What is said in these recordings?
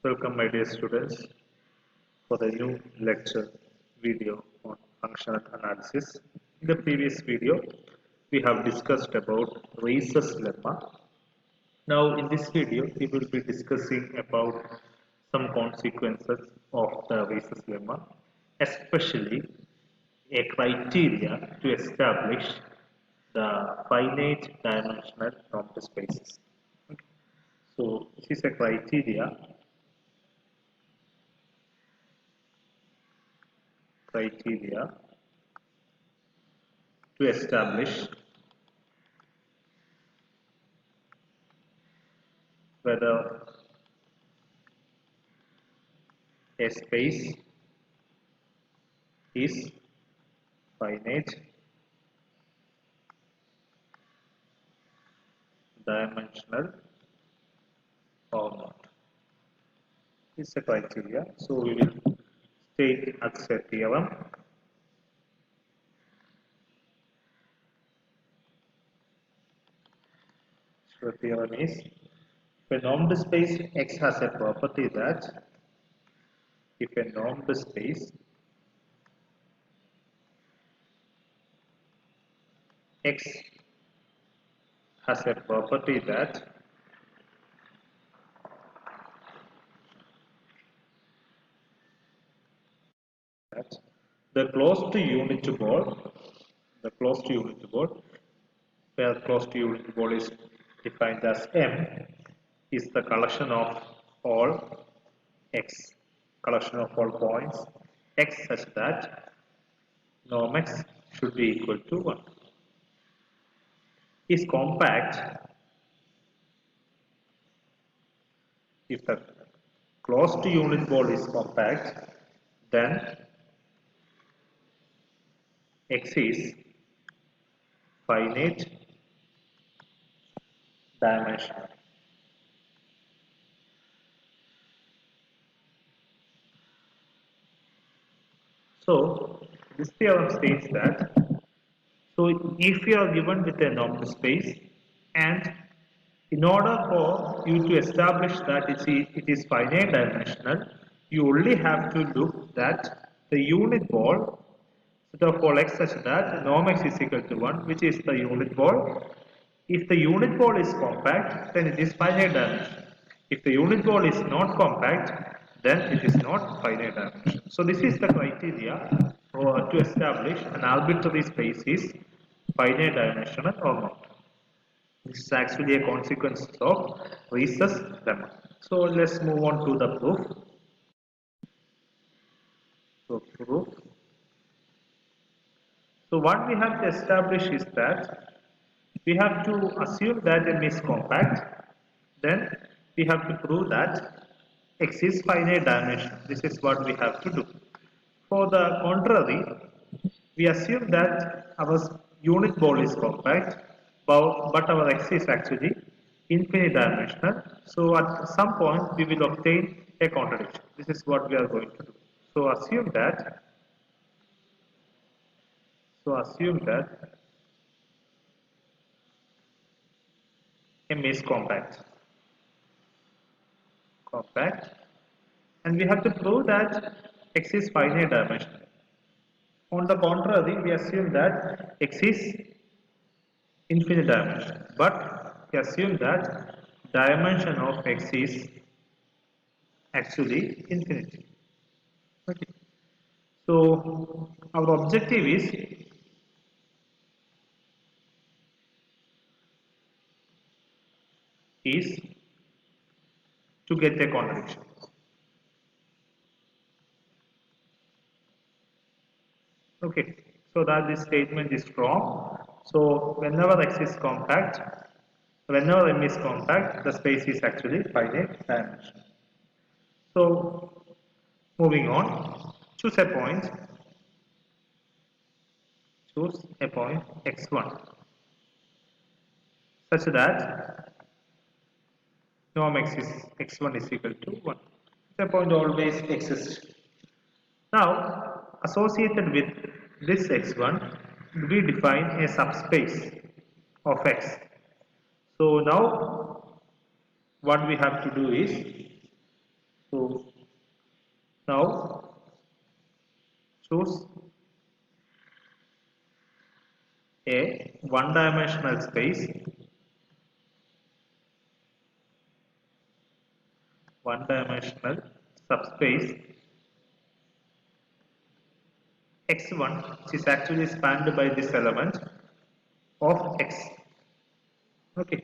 Welcome, my dear students, for the new lecture video on functional analysis. In the previous video, we have discussed about Reis's lemma. Now, in this video, we will be discussing about some consequences of the Reis's lemma, especially a criteria to establish the finite dimensional normed spaces. So, this is a criteria to establish whether a space is finite dimensional or not. This is a criteria. So we will state as a theorem. So the theorem is, if a normed space X has a property that if a normed space X has a property that the closed unit ball, where closed unit ball is defined as M, is the collection of all X, collection of all points X such that norm X should be equal to 1. Is compact if the closed unit ball is compact, then X is finite dimensional. So this theorem states that, so if you are given with a normed space, and in order for you to establish that it is finite dimensional, you only have to look that the unit ball set of all X such that norm X is equal to 1, which is the unit ball. If the unit ball is compact, then it is finite dimensional. If the unit ball is not compact, then it is not finite dimensional. So this is the criteria to establish an arbitrary space is finite dimensional or not. This is actually a consequence of Reis's lemma. So let's move on to the proof. So proof. So what we have to establish is that we have to assume that M is compact. Then we have to prove that X is finite dimension. This is what we have to do. For the contrary, we assume that our unit ball is compact, but our X is actually infinite dimensional. So at some point we will obtain a contradiction. This is what we are going to do. So assume that M is compact, and we have to prove that X is finite dimensional. On the contrary, we assume that X is infinite dimension, but we assume that dimension of X is actually infinity. Okay. So our objective is to get a contradiction. Okay, so that this statement is wrong. So whenever X is compact, whenever M is compact, the space is actually finite dimension. So moving on, choose a point x1 such that norm x1 is equal to 1. The point always exists. Now, associated with this x1, we define a subspace of x. So now, what we have to do is, So now choose a one-dimensional space, one-dimensional subspace x1, which is actually spanned by this element of x. Okay,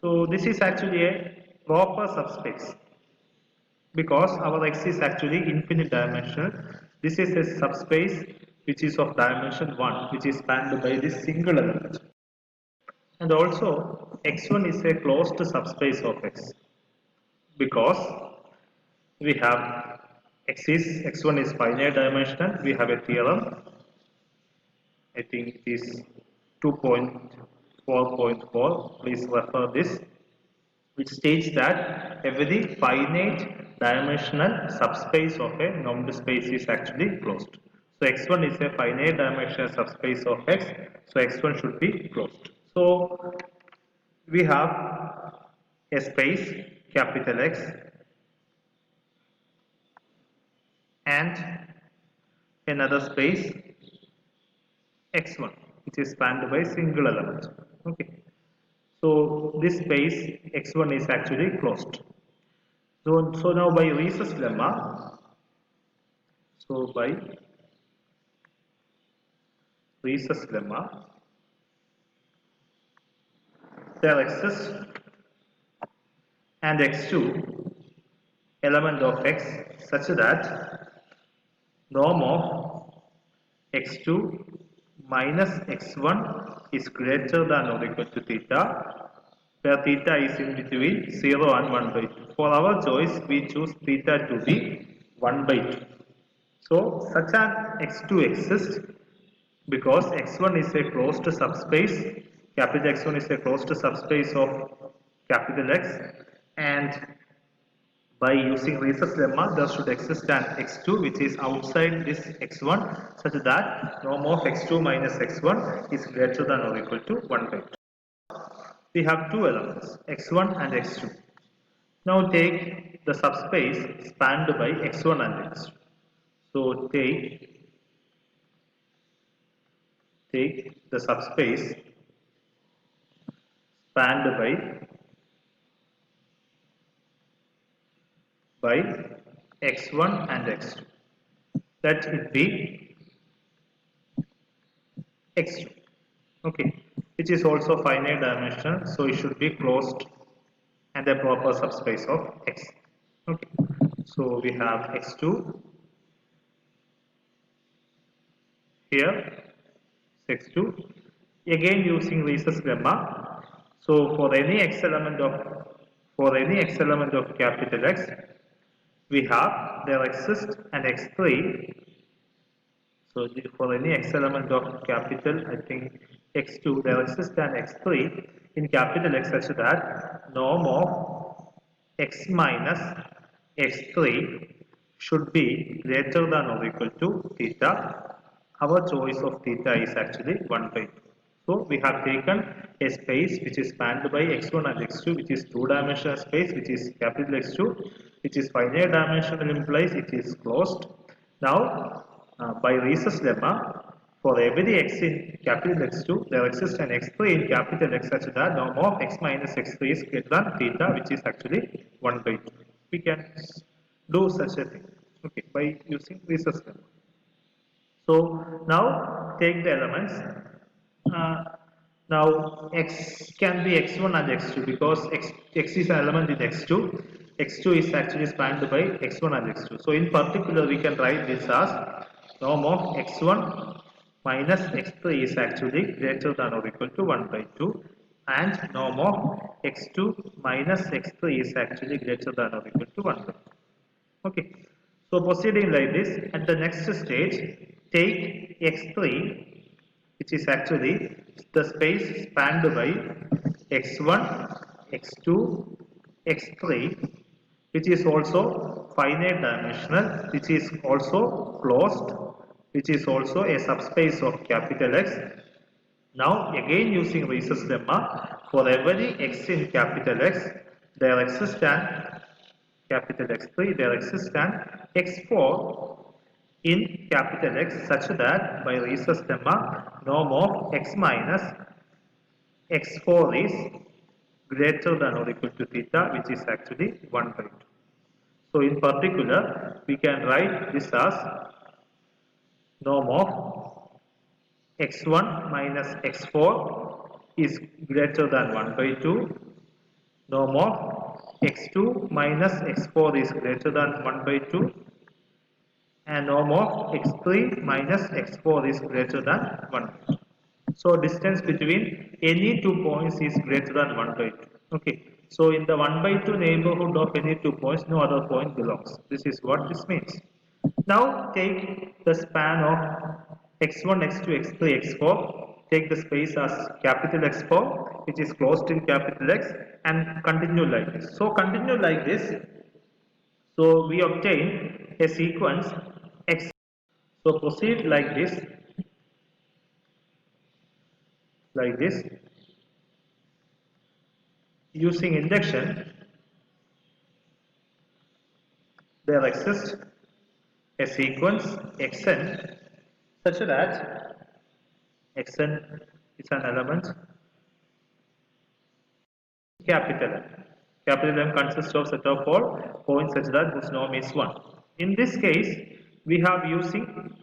so this is actually a proper subspace because our x is actually infinite dimensional. This is a subspace which is of dimension 1, which is spanned by this single element. And also x1 is a closed subspace of x because we have x1 is finite dimensional. We have a theorem, I think it is 2.4.4, please refer this, which states that every finite dimensional subspace of a normed space is actually closed. So x1 is a finite dimensional subspace of x, so x1 should be closed. So we have a space capital X and another space x1 which is spanned by single element. Okay, so this space x1 is actually closed. So now by Ries's lemma, so by Ries's lemma, there exists an x2 element of x such that norm of x2 minus x1 is greater than or equal to theta, where theta is in between 0 and 1 by 2. For our choice, we choose theta to be 1 by 2. So, such an x2 exists because x1 is a closed subspace, capital X1 is a closed subspace of capital X, and by using Ries's lemma, there should exist an x2 which is outside this x1 such that norm of x2 minus x1 is greater than or equal to 1 by 2. We have two elements x1 and x2. Now take the subspace spanned by x1 and x2. So take the subspace spanned by x1 and x2. Let it be x2. Okay, which is also finite dimensional, so it should be closed and a proper subspace of x. Okay, so we have x2 here, x2. Again using Ries's lemma. So for any x element of capital X, we have there exists an x3. So for any x element of capital, I think x2, there exists an x3 in capital X such that norm of x minus x3 should be greater than or equal to theta. Our choice of theta is actually 1 by 2. So we have taken a space which is spanned by x1 and x2, which is two-dimensional space, which is capital X2, which is finite dimensional, implies it is closed. Now, by Ries's lemma, for every x in capital X2, there exists an x3 in capital X such that norm of x minus x3 is greater than theta, which is actually 1 by 2. We can do such a thing, okay, by using Ries's lemma. So now take the elements. Now x can be x1 and x2 because x is an element in x2. x2 is actually spanned by x1 and x2. So in particular, we can write this as norm of x1 minus x3 is actually greater than or equal to 1 by 2, and norm of x2 minus x3 is actually greater than or equal to 1 by 2. Okay. So proceeding like this, at the next stage, take x3, which is actually the space spanned by x1, x2, x3, which is also finite dimensional, which is also closed, which is also a subspace of capital X. Now again using Ries's lemma, for every x in capital X, there exists an capital X3 there exists an X4 in capital X such that by rhesus lemma norm of X minus X4 is greater than or equal to theta, which is actually 1 by 2. So in particular, we can write this as norm of x1 minus x4 is greater than 1 by 2. Norm of x2 minus x4 is greater than 1 by 2. And norm of x3 minus x4 is greater than 1 by 2. So distance between any two points is greater than 1 by 2. Okay. So in the 1 by 2 neighborhood of any two points, no other point belongs. This is what this means. Now take the span of x1, x2, x3, x4. Take the space as capital X4, which is closed in capital X, and continue like this. So continue like this. So we obtain a sequence X. So proceed like this. Like this. Using induction, there exists a sequence xn such that xn is an element capital M. Capital M consists of set of all points such that whose norm is 1. In this case, we have using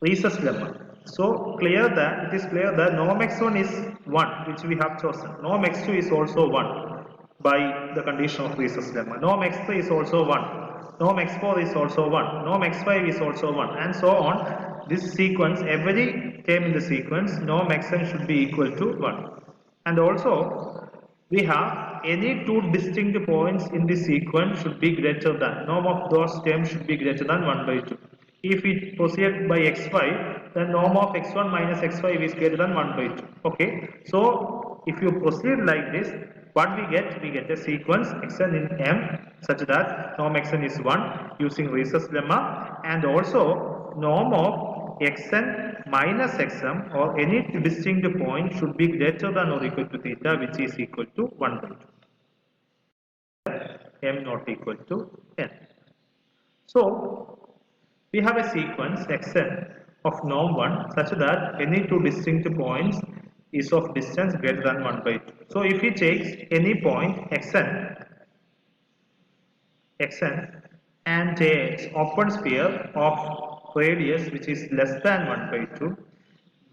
rhesus lemma. So it is clear that norm x1 is 1, which we have chosen. Norm x2 is also 1 by the condition of rhesus lemma. Norm x3 is also 1. Norm x4 is also 1. Norm x5 is also 1, and so on. This sequence, every term in the sequence, norm xn should be equal to 1. And also, we have any two distinct points in the sequence should be greater than, norm of those terms should be greater than 1 by 2. If we proceed by x5, then norm of x1 minus x5 is greater than 1 by 2. Okay, so if you proceed like this, what we get? We get a sequence xn in M such that norm xn is 1 using rhesus lemma, and also norm of xn minus xm or any distinct point should be greater than or equal to theta, which is equal to 1 by 2. M not equal to n. So we have a sequence xn of norm 1 such that any two distinct points is of distance greater than 1 by 2. So if we take any point xn and a open sphere of radius which is less than 1 by 2,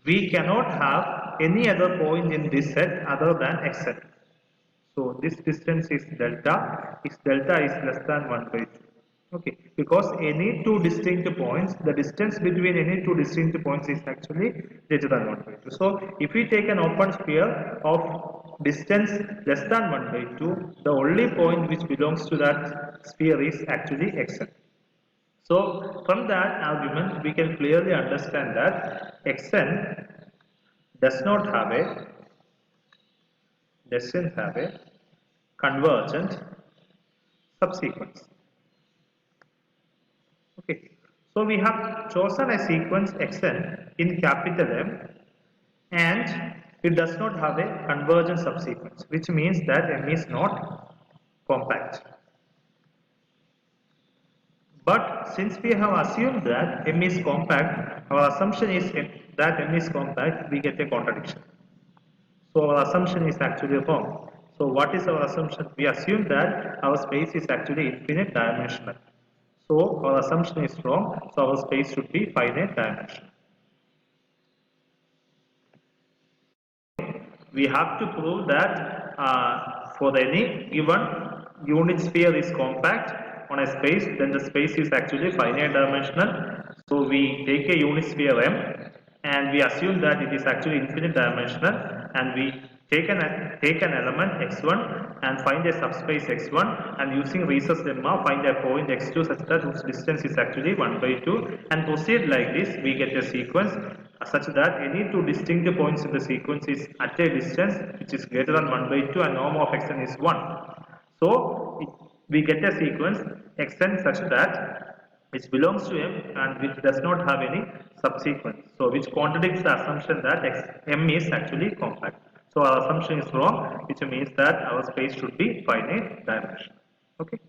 we cannot have any other point in this set other than xn. So this distance is delta, if delta is less than 1 by 2. Okay, because any two distinct points, the distance between any two distinct points is actually greater than 1 by 2. So if we take an open sphere of distance less than 1 by 2, the only point which belongs to that sphere is actually xn. So from that argument, we can clearly understand that xn doesn't have a convergent subsequence. Okay, so we have chosen a sequence xn in capital M, and it does not have a convergent subsequence, which means that M is not compact. But since we have assumed that M is compact, our assumption is that M is compact, we get a contradiction. So our assumption is actually wrong. So what is our assumption? We assume that our space is actually infinite dimensional. So our assumption is wrong. So our space should be finite dimensional. We have to prove that for any given unit sphere is compact on a space, then the space is actually finite dimensional. So we take a unit sphere M and we assume that it is actually infinite dimensional, and we take an element x1 and find a subspace x1, and using rhesus lemma find a point x2 such that whose distance is actually 1 by 2, and proceed like this. We get a sequence such that any two distinct points in the sequence is at a distance which is greater tn 1 by 2 and norm of xn is 1. So we get a sequence xn such that which belongs to M and which does not have any subsequence. So which contradicts the assumption that M is actually compact. So our assumption is wrong, which means that our space should be finite dimensional. Okay.